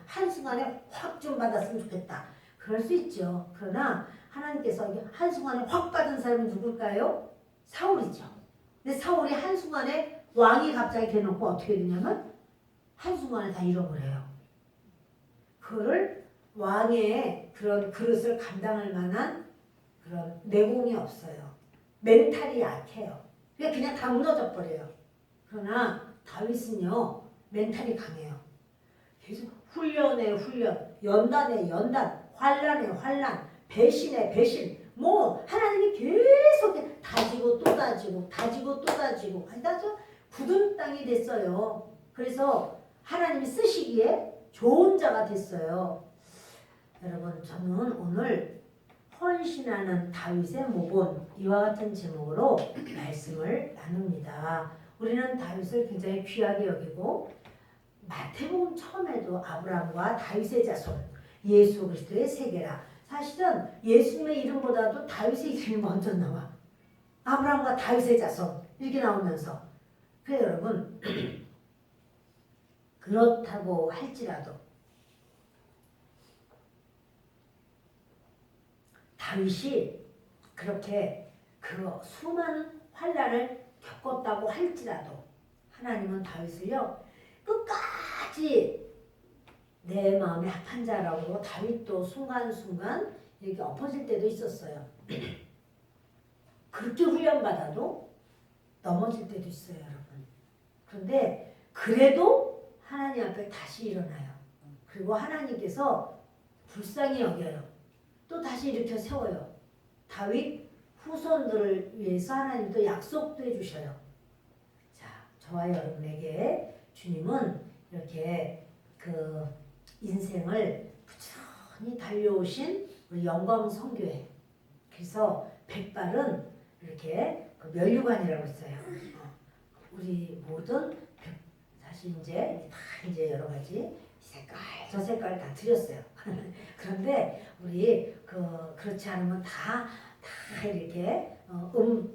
한순간에 확 좀 받았으면 좋겠다. 그럴 수 있죠. 그러나 하나님께서 한순간에 확 받은 사람이 누굴까요? 사울이죠. 근데 사울이 한순간에 왕이 갑자기 되놓고 어떻게 되냐면 한순간에 다 잃어버려요. 그거를 왕의 그런 그릇을 감당할 만한 그런 내공이 없어요. 멘탈이 약해요. 그냥 다 무너져 버려요. 그러나 다윗은요 멘탈이 강해요. 계속 훈련에 훈련, 연단에 연단, 환란에 환란, 배신에 배신. 뭐 하나님이 계속 다지고 또 다지고 다지고 또 다지고 아주 굳은 땅이 됐어요. 그래서 하나님이 쓰시기에 좋은 자가 됐어요. 여러분 저는 오늘 헌신하는 다윗의 모본 이와 같은 제목으로 말씀을 나눕니다. 우리는 다윗을 굉장히 귀하게 여기고 마태복음 처음에도 아브라함과 다윗의 자손 예수 그리스도의 세계라. 사실은 예수님의 이름보다도 다윗의 이름이 먼저 나와. 아브라함과 다윗의 자손 이렇게 나오면서 그래 여러분 그렇다고 할지라도 다윗이 그렇게 그 수많은 환난을 겪었다고 할지라도 하나님은 다윗을요 끝까지 내 마음에 합한 자라고 다윗도 순간순간 이렇게 엎어질 때도 있었어요. 그렇게 훈련받아도 넘어질 때도 있어요, 여러분. 그런데 그래도 하나님 앞에 다시 일어나요. 그리고 하나님께서 불쌍히 여겨요. 또 다시 일으켜 세워요. 다윗 후손들을 위해서 하나님도 약속도 해주셔요. 자, 저와 여러분에게 주님은 이렇게 그 인생을 부지런히 달려오신 우리 영광 성교회. 그래서 백발은 이렇게 그 면류관이라고 있어요. 우리 모든 사실 이제 다 이제 여러 가지 색깔 저 색깔 다 드렸어요. 그런데 우리 그렇지 않으면 다 이렇게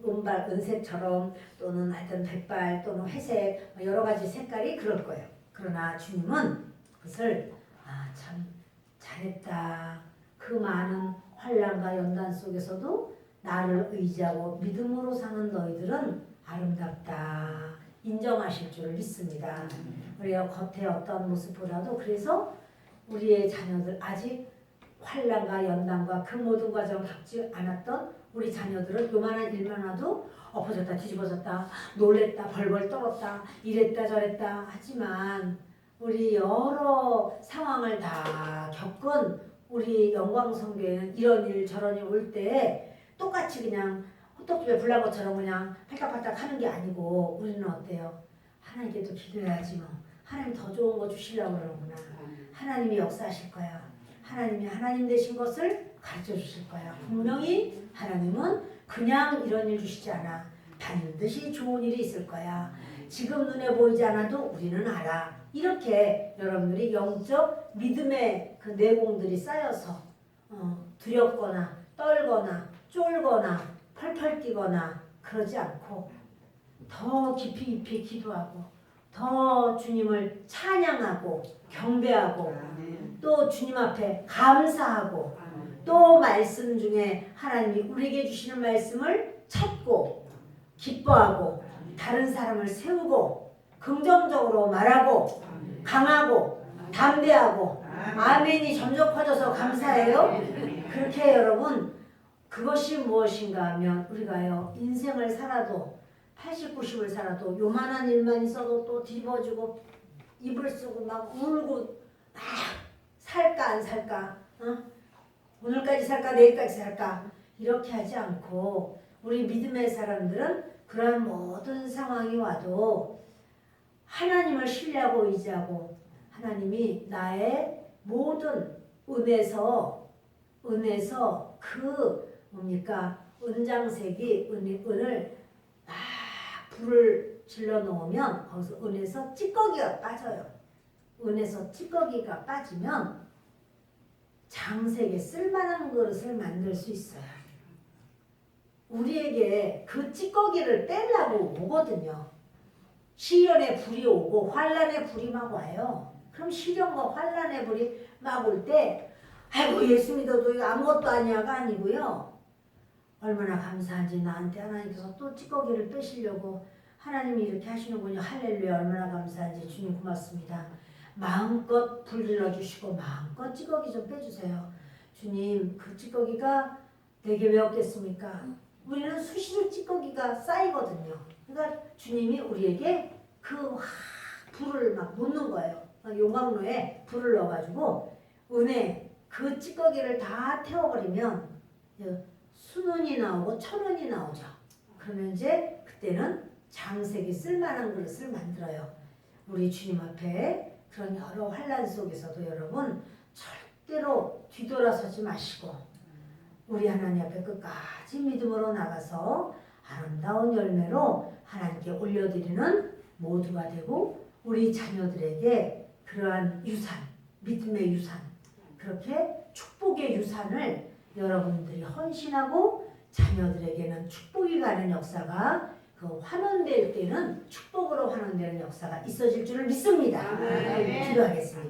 은발 은색처럼 또는 하여튼 백발 또는 회색 여러 가지 색깔이 그럴 거예요. 그러나 주님은 그것을 참 잘했다. 그 많은 환난과 연단 속에서도 나를 의지하고 믿음으로 사는 너희들은 아름답다. 인정하실 줄을 믿습니다. 우리가 겉의 어떤 모습보다도 그래서 우리의 자녀들 아직 환난과 연단과 그 모든 과정을 겪지 않았던 우리 자녀들은 요만한 일만 와도 엎어졌다 뒤집어졌다 놀랬다 벌벌 떨었다 이랬다 저랬다 하지만 우리 여러 상황을 다 겪은 우리 영광성교회는 이런 일 저런 일 올 때 똑같이 그냥 호떡집에 불난 것처럼 그냥 팔딱팔딱 하는 게 아니고 우리는 어때요? 하나님께도 기도해야지 뭐. 하나님 더 좋은 거 주시려고 그러구나. 하나님이 역사하실 거야. 하나님이 하나님 되신 것을 가르쳐 주실 거야. 분명히 하나님은 그냥 이런 일 주시지 않아. 반드시 좋은 일이 있을 거야. 지금 눈에 보이지 않아도 우리는 알아. 이렇게 여러분들이 영적 믿음의 그 내공들이 쌓여서 두렵거나 떨거나 쫄거나 펄펄 뛰거나 그러지 않고 더 깊이 기도하고 더 주님을 찬양하고 경배하고 또 주님 앞에 감사하고 또 말씀 중에 하나님이 우리에게 주시는 말씀을 찾고 기뻐하고 다른 사람을 세우고 긍정적으로 말하고 강하고 담대하고 아멘이 점점 커져서 감사해요. 그렇게 여러분 그것이 무엇인가 하면 우리가요 인생을 살아도 80, 90을 살아도 요만한 일만 있어도 또 뒤집어지고 입을 쓰고 막 울고 살까 안 살까 오늘까지 살까 내일까지 살까 이렇게 하지 않고 우리 믿음의 사람들은 그런 모든 상황이 와도 하나님을 신뢰하고 의지하고 하나님이 나의 모든 은에서 그 뭡니까 은장색이 은을 막 불을 질러 놓으면 거기서 은에서 찌꺼기가 빠져요. 은에서 찌꺼기가 빠지면 장색에 쓸만한 그릇을 만들 수 있어요. 우리에게 그 찌꺼기를 빼려고 오거든요. 시련의 불이 오고 환란의 불이 막 와요. 그럼 시련과 환란의 불이 막 올 때 아이고 예수 믿어도 이거 아무것도 아니야가 아니고요. 얼마나 감사한지 나한테 하나님께서 또 찌꺼기를 빼시려고 하나님이 이렇게 하시는군요. 할렐루야 얼마나 감사한지 주님 고맙습니다. 마음껏 불 질러주시고 마음껏 찌꺼기 좀 빼주세요. 주님 그 찌꺼기가 내게 왜 없겠습니까? 우리는 수시로 찌꺼기가 쌓이거든요. 그러니까 주님이 우리에게 그 불을 막 놓는 거예요. 용광로에 불을 넣어가지고 은에 그 찌꺼기를 다 태워버리면 순은이 나오고 천은이 나오죠. 그러면 이제 그때는 장색이 쓸만한 그릇을 만들어요. 우리 주님 앞에 그런 여러 환란 속에서도 여러분 절대로 뒤돌아서지 마시고 우리 하나님 앞에 끝까지 믿음으로 나가서 아름다운 열매로 하나님께 올려드리는 모두가 되고 우리 자녀들에게 그러한 유산, 믿음의 유산, 그렇게 축복의 유산을 여러분들이 헌신하고 자녀들에게는 축복이 가는 역사가 그 환원될 때는 축복으로 환원되는 역사가 있어질 줄을 믿습니다. 기도하겠습니다.